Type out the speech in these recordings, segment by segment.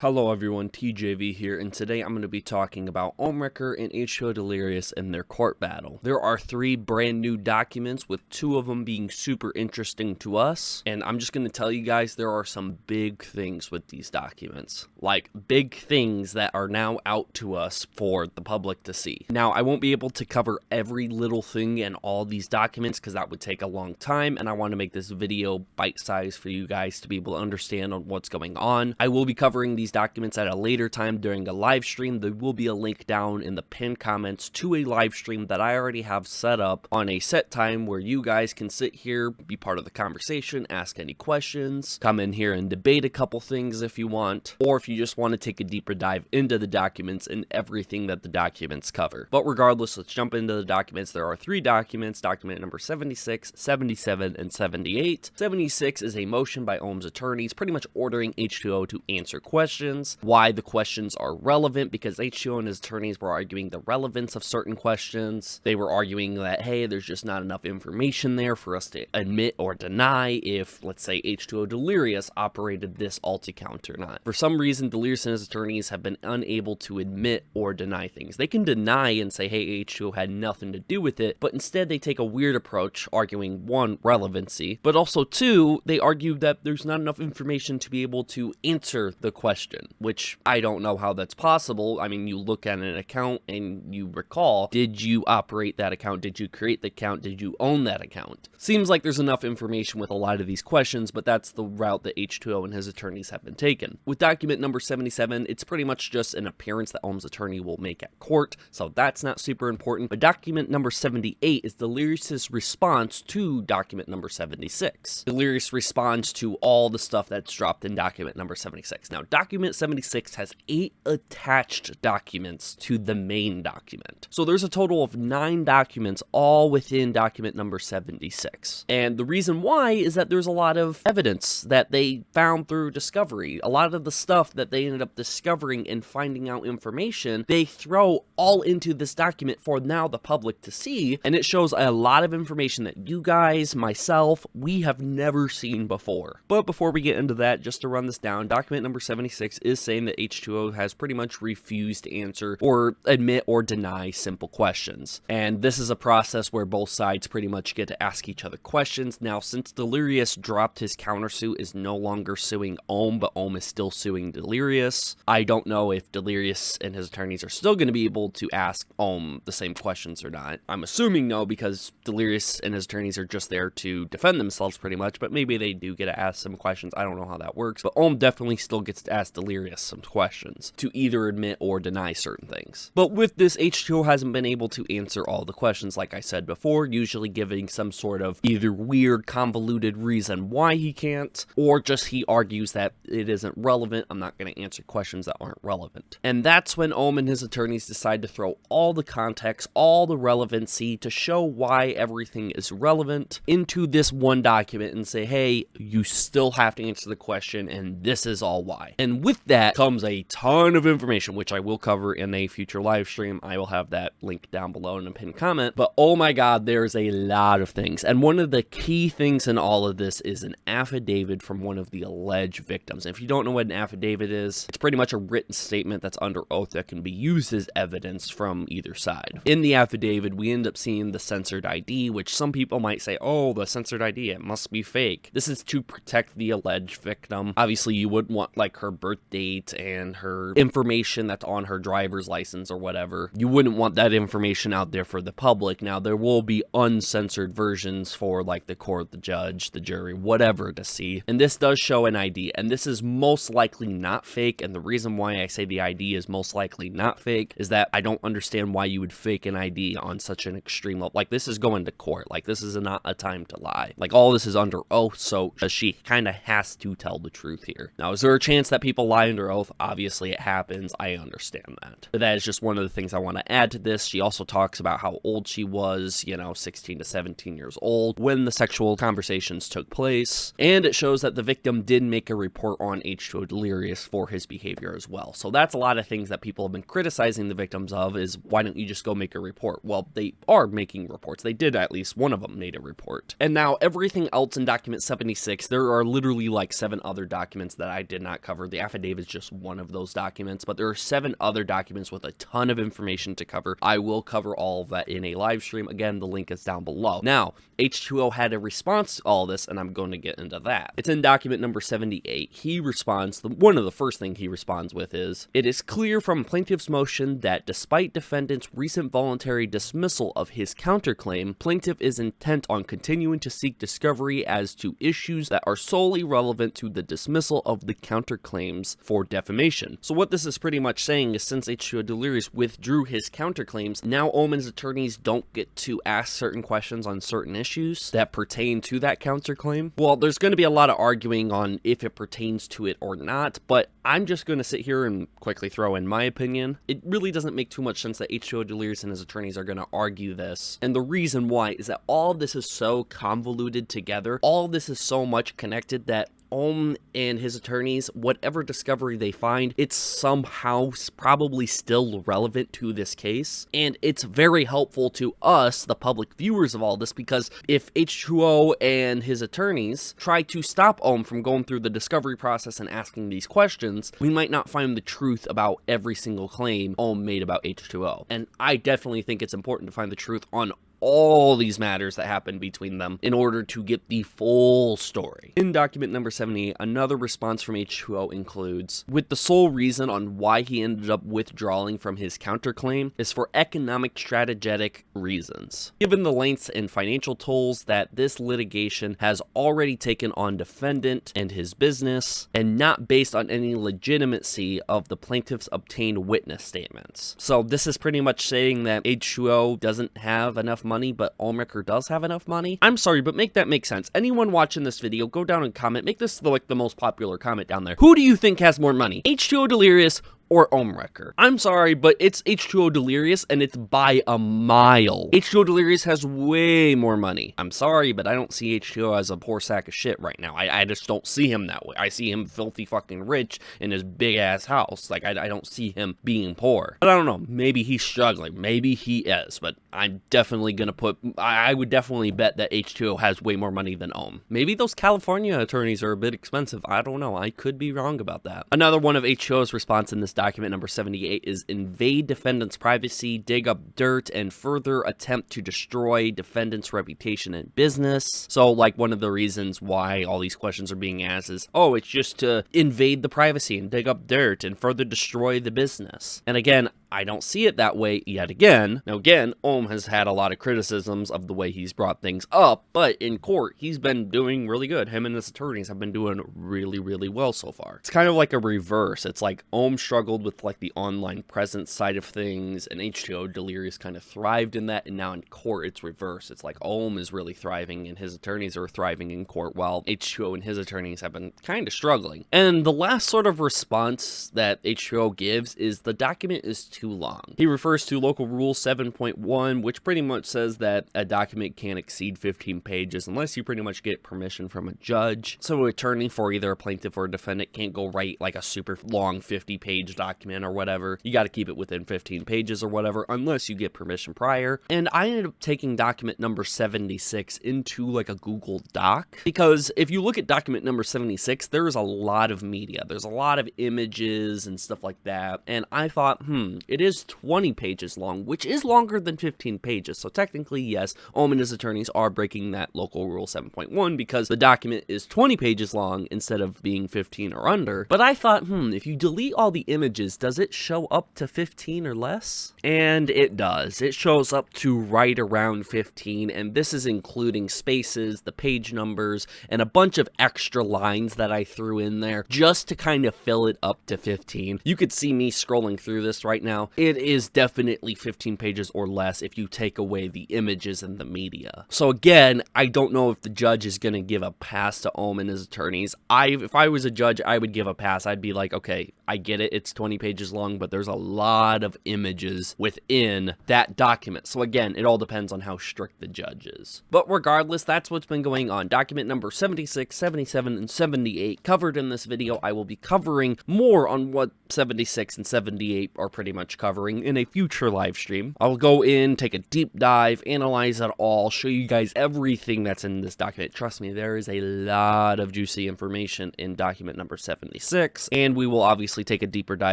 Hello everyone, TJV here, and today I'm going to be talking about Ohmwrecker and H2O Delirious in their court battle. There are 3 brand new documents, with 2 of them being super interesting to us, and I'm just going to tell you guys there are some big things with these documents. Like, big things that are now out to us for the public to see. Now, I won't be able to cover every little thing in all these documents because that would take a long time, and I want to make this video bite-sized for you guys to be able to understand on what's going on. I will be covering these documents at a later time during a live stream. There will be a link down in the pinned comments to a live stream that I already have set up on a set time where you guys can sit here, be part of the conversation, ask any questions, come in here and debate a couple things if you want, or if you just want to take a deeper dive into the documents and everything that the documents cover. But regardless, let's jump into the documents. There are 3 documents, document number 76, 77, and 78. 76 is a motion by Ohm's attorneys pretty much ordering H2O to answer questions. Why the questions are relevant, because H2O and his attorneys were arguing the relevance of certain questions. They were arguing that, hey, there's just not enough information there for us to admit or deny if, let's say, H2O Delirious operated this alt account or not. For some reason, Delirious and his attorneys have been unable to admit or deny things. They can deny and say, hey, H2O had nothing to do with it, but instead they take a weird approach, arguing 1, relevancy, but also 2, they argue that there's not enough information to be able to answer the question, which I don't know how that's possible. I mean, you look at an account and you recall, did you operate that account? Did you create the account? Did you own that account? Seems like there's enough information with a lot of these questions, but that's the route that H2O and his attorneys have been taken. With document number 77, it's pretty much just an appearance that Ohm's attorney will make at court, so that's not super important. But document number 78 is Delirious's response to document number 76. Delirious responds to all the stuff that's dropped in document number 76. Now, document 76 has 8 attached documents to the main document. So there's a total of 9 documents all within document number 76. And the reason why is that there's a lot of evidence that they found through discovery. A lot of the stuff that they ended up discovering and finding out information, they throw all into this document for now the public to see. And it shows a lot of information that you guys, myself, we have never seen before. But before we get into that, just to run this down, document number 76 is saying that H2O has pretty much refused to answer or admit or deny simple questions. And this is a process where both sides pretty much get to ask each other questions. Now, since Delirious dropped his countersuit, is no longer suing Ohm, but Ohm is still suing Delirious, I don't know if Delirious and his attorneys are still going to be able to ask Ohm the same questions or not. I'm assuming no, because Delirious and his attorneys are just there to defend themselves pretty much, but maybe they do get to ask some questions. I don't know how that works, but Ohm definitely still gets to ask Delirious some questions to either admit or deny certain things. But with this, H2O hasn't been able to answer all the questions, like I said before, usually giving some sort of either weird, convoluted reason why he can't, or just he argues that it isn't relevant. I'm not going to answer questions that aren't relevant. And that's when Ohm and his attorneys decide to throw all the context, all the relevancy to show why everything is relevant into this one document and say, hey, you still have to answer the question, and this is all why. And with that comes a ton of information, which I will cover in a future live stream. I will have that link down below in a pinned comment. But oh my god, there's a lot of things. And one of the key things in all of this is an affidavit from one of the alleged victims. And if you don't know what an affidavit is, it's pretty much a written statement that's under oath that can be used as evidence from either side. In the affidavit, we end up seeing the censored ID, which some people might say, oh, the censored ID, it must be fake. This is to protect the alleged victim. Obviously, you wouldn't want like her birth date and her information that's on her driver's license or whatever. You wouldn't want that information out there for the public. Now, there will be uncensored versions for like the court, the judge, the jury, whatever to see. And this does show an ID, and this is most likely not fake. And the reason why I say the ID is most likely not fake is that I don't understand why you would fake an ID on such an extreme level. Like, this is going to court. Like, this is not a time to lie. Like, all this is under oath, so she kind of has to tell the truth here. Now, is there a chance that people lie under oath? Obviously, it happens. I understand that. But that is just one of the things I want to add to this. She also talks about how old she was, 16 to 17 years old when the sexual conversations took place. And it shows that the victim did make a report on H2O Delirious for his behavior as well. So that's a lot of things that people have been criticizing the victims of, is why don't you just go make a report? Well, they are making reports. They did, at least one of them made a report. And now everything else in document 76, there are literally like 7 other documents that I did not cover. The affidavit is just one of those documents, but there are 7 other documents with a ton of information to cover. I will cover all of that in a live stream. Again, the link is down below. Now, H2O had a response to all this, and I'm going to get into that. It's in document number 78. He responds, one of the first things he responds with is, "It is clear from plaintiff's motion that despite defendant's recent voluntary dismissal of his counterclaim, plaintiff is intent on continuing to seek discovery as to issues that are solely relevant to the dismissal of the counterclaims for defamation." So what this is pretty much saying is, since H2O Delirious withdrew his counterclaims, now Ohm's attorneys don't get to ask certain questions on certain issues that pertain to that counterclaim. Well, there's going to be a lot of arguing on if it pertains to it or not, but I'm just going to sit here and quickly throw in my opinion. It really doesn't make too much sense that H2O Delirious and his attorneys are going to argue this. And the reason why is that all of this is so convoluted together. All of this is so much connected that Ohm and his attorneys, whatever discovery they find, it's somehow probably still relevant to this case. And it's very helpful to us, the public viewers of all this, because if H2O and his attorneys try to stop Ohm from going through the discovery process and asking these questions, we might not find the truth about every single claim Ohm made about H2O. And I definitely think it's important to find the truth on all these matters that happened between them in order to get the full story. In document number 78, another response from H2O includes, with the sole reason on why he ended up withdrawing from his counterclaim is for economic strategic reasons. Given the lengths and financial tolls that this litigation has already taken on defendant and his business, and not based on any legitimacy of the plaintiff's obtained witness statements. So this is pretty much saying that H2O doesn't have enough money, but Ohmwrecker does have enough money. I'm sorry, but make that make sense. Anyone watching this video, go down and comment. Make this like the most popular comment down there. Who do you think has more money? H2O Delirious or Ohmwrecker? I'm sorry, but it's H2O Delirious, and it's by a mile. H2O Delirious has way more money. I'm sorry, but I don't see H2O as a poor sack of shit right now. I just don't see him that way. I see him filthy fucking rich in his big-ass house. Like, I don't see him being poor. But I don't know. Maybe he's struggling. Maybe he is, but I'm definitely gonna I would definitely bet that H2O has way more money than Ohm. Maybe those California attorneys are a bit expensive. I don't know. I could be wrong about that. Another one of H2O's response in this document number 78 is invade defendant's privacy, dig up dirt, and further attempt to destroy defendant's reputation and business. So, like, one of the reasons why all these questions are being asked is, oh, it's just to invade the privacy and dig up dirt and further destroy the business. And again, I don't see it that way yet again. Now again, Ohm has had a lot of criticisms of the way he's brought things up, but in court, he's been doing really good. Him and his attorneys have been doing really, really well so far. It's kind of like a reverse. It's like Ohm struggled with like the online presence side of things, and H2O Delirious kind of thrived in that, and now in court, it's reverse. It's like Ohm is really thriving, and his attorneys are thriving in court, while H2O and his attorneys have been kind of struggling. And the last sort of response that H2O gives is the document is too long. He refers to local rule 7.1, which pretty much says that a document can't exceed 15 pages unless you pretty much get permission from a judge. So an attorney for either a plaintiff or a defendant can't go write like a super long 50-page document or whatever. You got to keep it within 15 pages or whatever unless you get permission prior. And I ended up taking document number 76 into like a Google Doc, because if you look at document number 76, there's a lot of media. There's a lot of images and stuff like that. And I thought, it is 20 pages long, which is longer than 15 pages. So technically, yes, Ohm and his attorneys are breaking that local rule 7.1 because the document is 20 pages long instead of being 15 or under. But I thought, if you delete all the images, does it show up to 15 or less? And it does. It shows up to right around 15, and this is including spaces, the page numbers, and a bunch of extra lines that I threw in there just to kind of fill it up to 15. You could see me scrolling through this right now. It is definitely 15 pages or less if you take away the images and the media. So again, I don't know if the judge is going to give a pass to Ohm and his attorneys. If I was a judge, I would give a pass. I'd be like, okay, I get it. It's 20 pages long, but there's a lot of images within that document. So again, it all depends on how strict the judge is. But regardless, that's what's been going on. Document number 76, 77, and 78 covered in this video. I will be covering more on what 76 and 78 are pretty much covering in a future live stream. I'll go in, take a deep dive, analyze it all, show you guys everything that's in this document. Trust me, there is a lot of juicy information in document number 76, and we will obviously take a deeper dive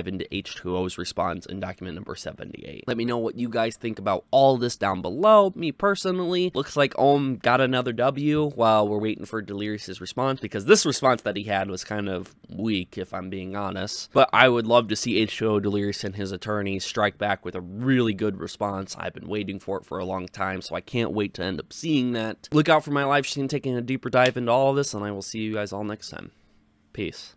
into H2O's response in document number 78. Let me know what you guys think about all this down below. Me personally, looks like Ohm got another W while we're waiting for Delirious's response, because this response that he had was kind of weak, if I'm being honest. But I would love to see H2O Delirious and his attorneys strike back with a really good response. I've been waiting for it for a long time, so I can't wait to end up seeing that. Look out for my live stream taking a deeper dive into all of this, and I will see you guys all next time. Peace.